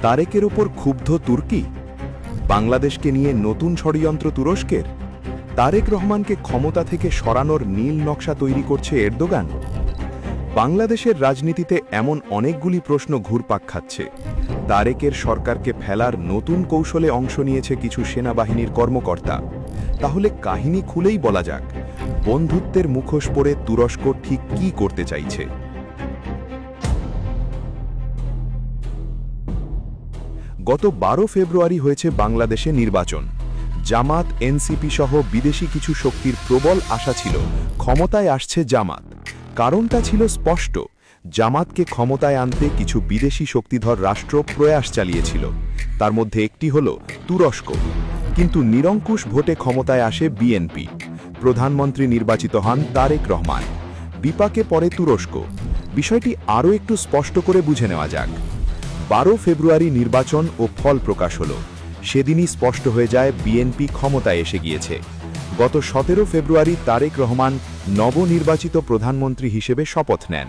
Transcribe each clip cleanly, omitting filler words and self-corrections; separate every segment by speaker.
Speaker 1: তারেকের ওপর ক্ষুব্ধ তুর্কি, বাংলাদেশকে নিয়ে নতুন ষড়যন্ত্র তুরস্কের, তারেক রহমানকে ক্ষমতা থেকে সরানোর নীল নকশা তৈরি করছে এরদোগান। বাংলাদেশের রাজনীতিতে এমন অনেকগুলি প্রশ্ন ঘুরপাক খাচ্ছে। তারেকের সরকারকে ফেলার নতুন কৌশলে অংশ নিয়েছে কিছু সেনাবাহিনীর কর্মকর্তা। তাহলে কাহিনী খুলেই বলা যাক, বন্ধুত্বের মুখোশ পরে তুরস্ক ঠিক কী করতে চাইছে। গত 12 ফেব্রুয়ারি হয়েছে বাংলাদেশে নির্বাচন। জামাত, এনসিপি সহ বিদেশি কিছু শক্তির প্রবল আশা ছিল ক্ষমতায় আসছে জামাত। কারণটা ছিল স্পষ্ট, জামাতকে ক্ষমতায় আনতে কিছু বিদেশি শক্তিধর রাষ্ট্র প্রয়াস চালিয়েছিল। তার মধ্যে একটি হল তুরস্ক। কিন্তু নিরঙ্কুশ ভোটে ক্ষমতায় আসে বিএনপি। প্রধানমন্ত্রী নির্বাচিত হন তারেক রহমান। বিপাকে পড়ে তুরস্ক। বিষয়টি আরও একটু স্পষ্ট করে বুঝে নেওয়া যাক। 12 ফেব্রুয়ারি নির্বাচন ও ফল প্রকাশ হল। সেদিনই স্পষ্ট হয়ে যায় বিএনপি ক্ষমতায় এসে গিয়েছে। গত 17 ফেব্রুয়ারি তারেক রহমান নবনির্বাচিত প্রধানমন্ত্রী হিসেবে শপথ নেন।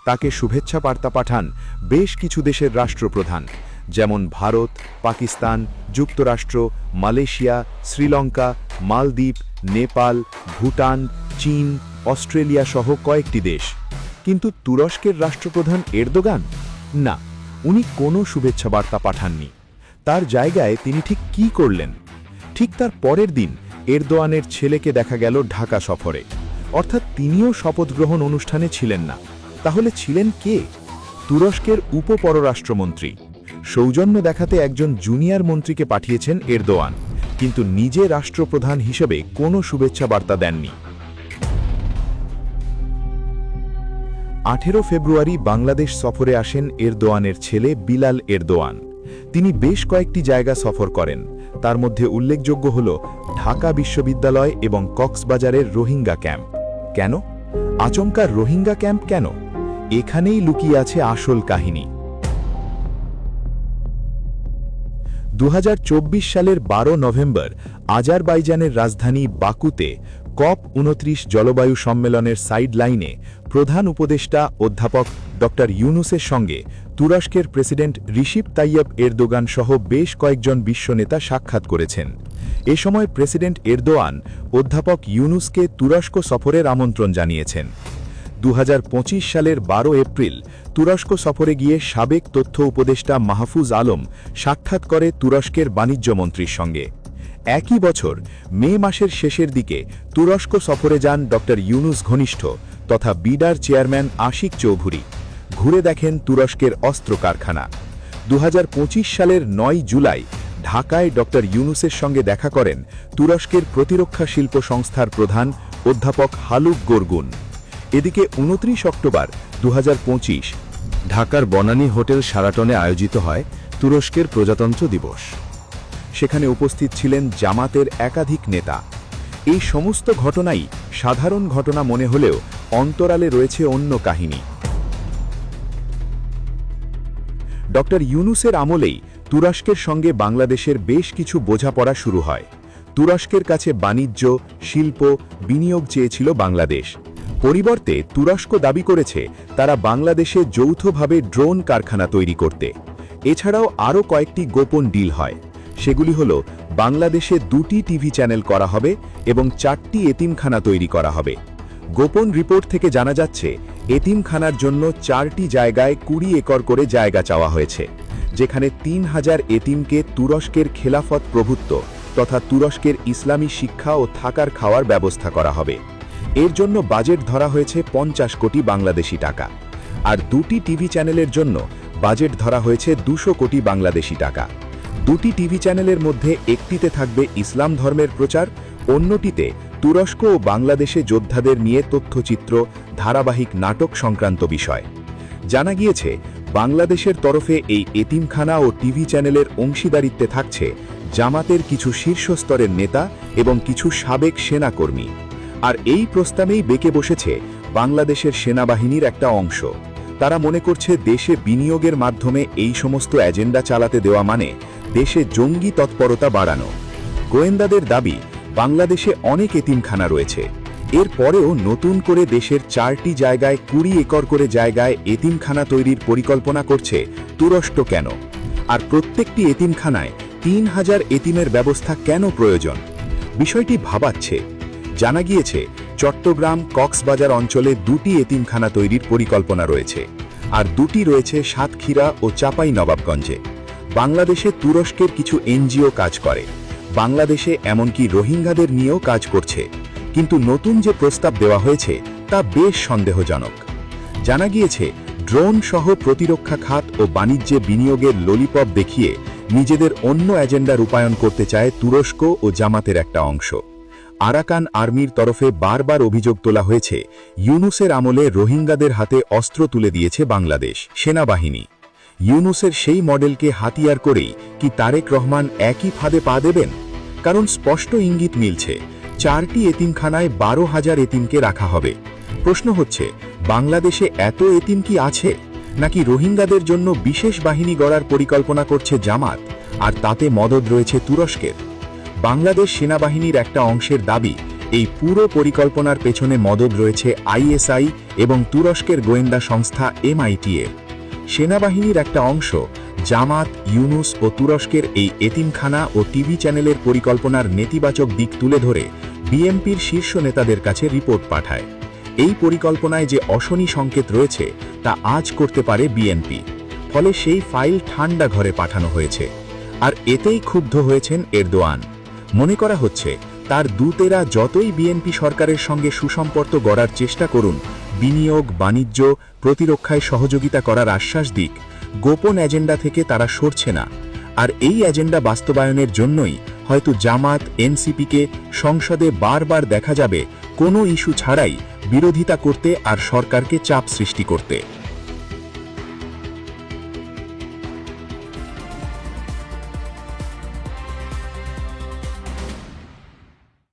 Speaker 1: তাকে শুভেচ্ছা বার্তা পাঠান বেশ কিছু দেশের রাষ্ট্রপ্রধান, যেমন ভারত, পাকিস্তান, যুক্তরাষ্ট্র, মালয়েশিয়া, শ্রীলঙ্কা, মালদ্বীপ, নেপাল, ভুটান, চীন, অস্ট্রেলিয়া সহ কয়েকটি দেশ। কিন্তু তুরস্কের রাষ্ট্রপ্রধান এরদোগান? না, উনি কোনো শুভেচ্ছা বার্তা পাঠাননি। তার জায়গায় তিনি ঠিক কী করলেন? ঠিক তার পরের দিন এরদোয়ানের ছেলেকে দেখা গেল ঢাকা সফরে। অর্থাৎ তিনিও শপথ গ্রহণ অনুষ্ঠানে ছিলেন না। তাহলে ছিলেন কে? তুরস্কের উপপররাষ্ট্রমন্ত্রী। সৌজন্য দেখাতে একজন জুনিয়র মন্ত্রীকে পাঠিয়েছেন এরদোয়ান, কিন্তু নিজে রাষ্ট্রপ্রধান হিসেবে কোনো শুভেচ্ছা বার্তা দেননি। 18 ফেব্রুয়ারি বাংলাদেশ সফরে আসেন এরদোয়ানের ছেলে বিলাল এরদোয়ান। তিনি বেশ কয়েকটি জায়গা সফর করেন। তার মধ্যে উল্লেখযোগ্য হল ঢাকা বিশ্ববিদ্যালয় এবং কক্সবাজারের রোহিঙ্গা ক্যাম্প। কেন? আচমকা রোহিঙ্গা ক্যাম্প কেন? এখানেই লুকিয়ে আছে আসল কাহিনী। 2024 সালের 12 নভেম্বর আজারবাইজানের রাজধানী বাকুতে COP29 জলবায়ু সম্মেলনের সাইড লাইনে প্রধান উপদেষ্টা অধ্যাপক ড ইউনুসের সঙ্গে তুরস্কের প্রেসিডেন্ট রিসিপ তাইয়্যিপ এরদোগান সহ বেশ কয়েকজন বিশ্বনেতা সাক্ষাৎ করেছেন। এ সময় প্রেসিডেন্ট এরদোয়ান অধ্যাপক ইউনুসকে তুরস্ক সফরের আমন্ত্রণ জানিয়েছেন। 2025 সালের 12 এপ্রিল তুরস্ক সফরে গিয়ে সাবেক তথ্য উপদেষ্টা মাহফুজ আলম সাক্ষাৎ করে তুরস্কের বাণিজ্যমন্ত্রীর সঙ্গে। একই বছর মে মাসের শেষের দিকে তুরস্ক সফরে যান ড ইউনুস ঘনিষ্ঠ তথা বিডার চেয়ারম্যান আশিক চৌধুরী। ঘুরে দেখেন তুরস্কের অস্ত্র কারখানা। 2025 সালের 9 জুলাই ঢাকায় ড ইউনুসের সঙ্গে দেখা করেন তুরস্কের প্রতিরক্ষা শিল্প সংস্থার প্রধান অধ্যাপক হালুক গোরগুন। এদিকে 29 অক্টোবর 2025 ঢাকার বনানী হোটেল শারাটনে আয়োজিত হয় তুরস্কের প্রজাতন্ত্র দিবস। সেখানে উপস্থিত ছিলেন জামাতের একাধিক নেতা। এই সমস্ত ঘটনাই সাধারণ ঘটনা মনে হলেও অন্তরালে রয়েছে অন্য কাহিনী। ড ইউনুসের আমলেই তুরস্কের সঙ্গে বাংলাদেশের বেশ কিছু বোঝাপড়া শুরু হয়। তুরস্কের কাছে বাণিজ্য, শিল্প, বিনিয়োগ চেয়েছিল বাংলাদেশ। পরিবর্তে তুরস্ক দাবি করেছে তারা বাংলাদেশে যৌথভাবে ড্রোন কারখানা তৈরি করতে। এছাড়াও আরও কয়েকটি গোপন ডিল হয়। সেগুলি হল বাংলাদেশে 2টি টিভি চ্যানেল করা হবে এবং 4টি এতিমখানা তৈরি করা হবে। গোপন রিপোর্ট থেকে জানা যাচ্ছে এতিমখানার জন্য 4টি জায়গায় 20 একর করে জায়গা চাওয়া হয়েছে, যেখানে 3000 এতিমকে তুরস্কের খেলাফত প্রভুত্ব তথা তুরস্কের ইসলামী শিক্ষা ও থাকার খাওয়ার ব্যবস্থা করা হবে। এর জন্য বাজেট ধরা হয়েছে 50 কোটি বাংলাদেশি টাকা। আর 2টি টিভি চ্যানেলের জন্য বাজেট ধরা হয়েছে 200 কোটি বাংলাদেশি টাকা। 2টি টিভি চ্যানেলের মধ্যে একটিতে থাকবে ইসলাম ধর্মের প্রচার, অন্যটিতে তুরস্ক ও বাংলাদেশে যোদ্ধাদের নিয়ে তথ্যচিত্র, ধারাবাহিক নাটক সংক্রান্ত বিষয়। জানা গিয়েছে বাংলাদেশের তরফে এই এতিমখানা ও টিভি চ্যানেলের অংশীদারিত্বে থাকছে জামাতের কিছু শীর্ষস্তরের নেতা এবং কিছু সাবেক সেনাকর্মী। আর এই প্রস্তাবেই বেঁকে বসেছে বাংলাদেশের সেনাবাহিনীর একটা অংশ। তারা মনে করছে দেশে বিনিয়োগের মাধ্যমে এই সমস্ত এজেন্ডা চালাতে দেওয়া মানে দেশে জঙ্গি তৎপরতা বাড়ানো। গোয়েন্দাদের দাবি বাংলাদেশে অনেক এতিমখানা রয়েছে। এর পরেও নতুন করে দেশের 4টি জায়গায় 20 একর করে জায়গায় এতিমখানা তৈরির পরিকল্পনা করছে তুরস্ক কেন? আর প্রত্যেকটি এতিমখানায় 3000 এতিমের ব্যবস্থা কেন প্রয়োজন? বিষয়টি ভাবাচ্ছে। জানা গিয়েছে চট্টগ্রাম কক্সবাজার অঞ্চলে 2টি এতিমখানা তৈরির পরিকল্পনা রয়েছে, আর 2টি রয়েছে সাতক্ষীরা ও চাঁপাই নবাবগঞ্জে। বাংলাদেশে তুরস্কের কিছু এনজিও কাজ করে, বাংলাদেশে এমনকি রোহিঙ্গাদের নিয়েও কাজ করছে, কিন্তু নতুন যে প্রস্তাব দেওয়া হয়েছে তা বেশ সন্দেহজনক। জানা গিয়েছে ড্রোন সহ প্রতিরক্ষা খাত ও বাণিজ্যে বিনিয়োগের ললিপপ দেখিয়ে নিজেদের অন্য এজেন্ডা রূপায়ণ করতে চায় তুরস্ক ও জামাতের একটা অংশ। আরাকান আর্মির তরফে বারবার অভিযোগ তোলা হয়েছে ইউনূসের আমলে রোহিঙ্গাদের হাতে অস্ত্র তুলে দিয়েছে বাংলাদেশ সেনাবাহিনী। ইউনূসের সেই মডেলকে হাতিয়ার করেই কি তারেক রহমান একই ফাঁদে পা দেবেন? কারণ স্পষ্ট ইঙ্গিত মিলছে 4টি এতিমখানায় 12,000 এতিমকে রাখা হবে। প্রশ্ন হচ্ছে, বাংলাদেশে এত এতিম কি আছে, নাকি রোহিঙ্গাদের জন্য বিশেষ বাহিনী গড়ার পরিকল্পনা করছে জামাত, আর তাতে মদদ রয়েছে তুরস্কের? বাংলাদেশ সেনাবাহিনীর একটা অংশের দাবি এই পুরো পরিকল্পনার পেছনে মদদ রয়েছে আইএসআই এবং তুরস্কের গোয়েন্দা সংস্থা MIT-এর। সেনাবাহিনীর একটা অংশ জামাত, ইউনূস ও তুরস্কের এই এতিমখানা ও টিভি চ্যানেলের পরিকল্পনার নেতিবাচক দিক তুলে ধরে বিএনপির শীর্ষ নেতাদের কাছে রিপোর্ট পাঠায়। এই পরিকল্পনায় যে অশনি সংকেত রয়েছে তা আজ করতে পারে বিএনপি, ফলে সেই ফাইল ঠান্ডা ঘরে পাঠানো হয়েছে। আর এতেই ক্ষুব্ধ হয়েছেন এরদোয়ান। মনে করা হচ্ছে তার দূতেরা যতই বিএনপি সরকারের সঙ্গে সুসম্পর্ক গড়ার চেষ্টা করুন, বিনিয়োগ, বাণিজ্য, প্রতিরক্ষায় সহযোগিতা করার আশ্বাস দিক, গোপন এজেন্ডা থেকে তারা সরছে না। আর এই এজেন্ডা বাস্তবায়নের জন্যই হয়তো জামাত, এনসিপিকে সংসদে বারবার দেখা যাবে কোনো ইস্যু ছাড়াই বিরোধিতা করতে আর সরকারকে চাপ সৃষ্টি করতে।